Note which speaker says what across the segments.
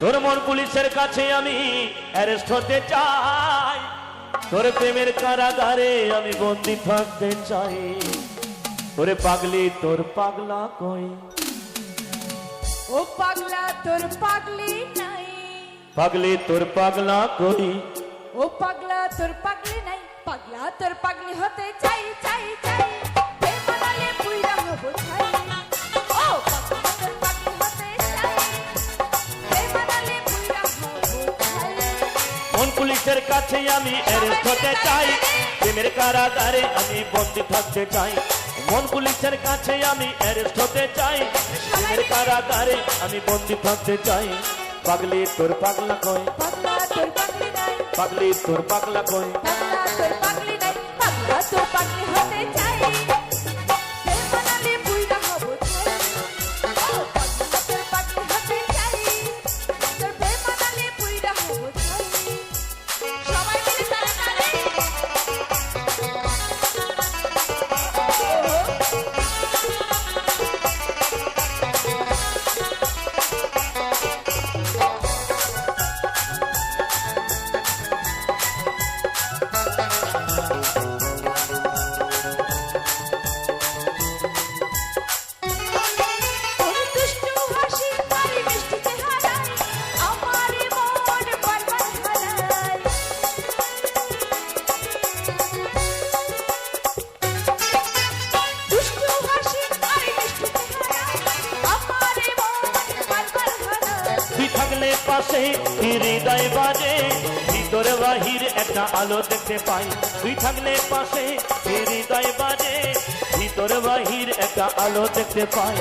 Speaker 1: তোর মন পুলিশের কাছে আমি অ্যারেস্ট হতে চাই, তোর প্রেমের কারাগারে আমি বন্দি থাকতে চাই। তোরে পাগলি তোর পাগলা কই,
Speaker 2: ও পাগলা তোর পাগলি নাই,
Speaker 1: পাগলি তোর পাগলা কই,
Speaker 2: ও পাগলা তোর পাগলি নাই, পাগলা তোর পাগলি হতে চাই চাই চাই, বেমানালে পুইরা হব ছাই। ও পাগলা তোর পাগলি হতে চাই, বেমানালে পুইরা হব ছাই।
Speaker 1: মন পুলিশের কাছে আমি অ্যারেস্ট হতে চাই, প্রেমের কারাগারে আমি বন্দি থাকতে চাই। মন পুলিশের কাছে আমি অ্যারেস্ট হতে চাই, প্রেমের কারাগারে আমি বন্দি থাকতে চাই। পাগলি তোর পাগলা কই,
Speaker 2: পাগলা তোর পাগলি নাই,
Speaker 1: পাগলি তোর পাগলা কই,
Speaker 2: পাগলা তোর পাগলি নাই, পাগলা তোর পাগলি হতে চাই, বেমানালে পুইরা হব ছাই। ও পাগলা তোর পাগলি হতে চাই, তোর বেমানালে পুইরা হব ছাই। সবাই মিলে তালে তালে
Speaker 1: পাশে হৃদয় বাজে, ভিতরে বাহির একটা আলো দেখতে পাই। তুই থাকলে পাশে হৃদয় বাজে, ভিতরে বাহির একটা আলো দেখতে পাই।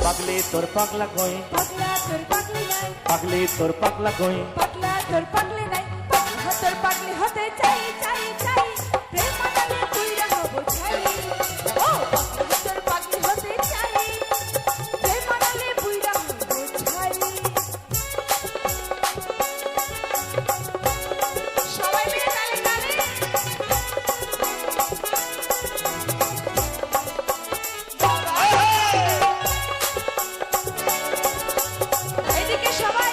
Speaker 1: পাগলি তোর পাগলা কই,
Speaker 2: পাগলা তোর পাগলি নাই,
Speaker 1: পাগলি তোর পাগলা কই,
Speaker 2: পাগলা তোর পাগলি নাই, পাগলা তোর পাগলি হতে চাই চাই চাই, প্রেমানালে পুইরা হব ছাই। ও পাগলা তোর পাগলি হতে চাই, প্রেমানালে পুইরা হব ছাই। সবাই মিলে তালে তালে এদিকে সবাই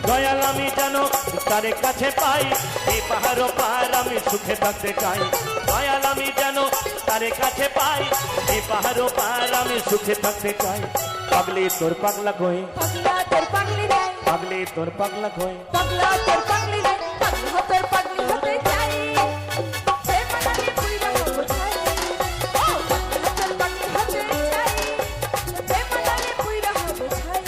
Speaker 1: দয়াল আমি যেন তার কাছে পাই, এই পাহাড় পার আমি সুখে থাকতে চাই। দয়াল আমি যেন তার কাছে পাই, এই পাহাড় পার আমি সুখে থাকতে চাই। পাগলি তোর পাগলা কই,
Speaker 2: পাগলা তোর পাগলি নাই,
Speaker 1: পাগলি তোর পাগলা কই,
Speaker 2: পাগলা তোর পাগলি নাই, পাগলা তোর পাগলি হতে চাই, বেমানালে পুইরা হব ছাই। ও পাগলা তোর পাগলি হতে চাই, বেমানালে পুইরা হব ছাই।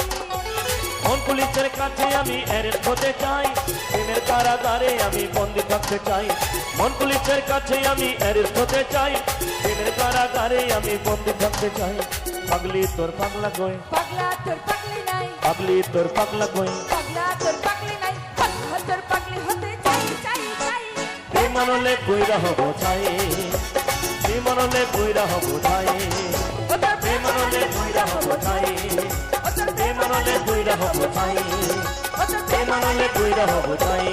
Speaker 1: মন পুলিশের কাছে আমি অ্যারেস্ট হতে চাই, প্রেমের কারাগারে আমি বন্দি থাকতে চাই। মন পুলিশের কাছে আমি অ্যারেস্ট হতে চাই, প্রেমের কারাগারে আমি বন্দি থাকতে চাই। পাগলি তোর পাগলা কই,
Speaker 2: পাগলা তোর পাগলি নাই,
Speaker 1: পাগলি তোর পাগলা কই,
Speaker 2: পাগলা তোর পাগলি নাই, পাগলা তোর পাগলি হতে চাই চাই চাই,
Speaker 1: প্রেমানলে পুইরা হব ছাই, প্রেমানলে পুইরা হব ছাই,
Speaker 2: ও তোর
Speaker 1: প্রেমানলে পুইরা হব ছাই,
Speaker 2: ও তোর
Speaker 1: প্রেমানলে পুইরা হব ছাই,
Speaker 2: ও তোর
Speaker 1: প্রেমানলে পুইরা হব ছাই,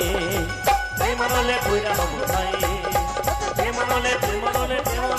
Speaker 1: প্রেমানলে পুইরা হব ছাই, প্রেমানলে প্রেমানলে প্রেমানলে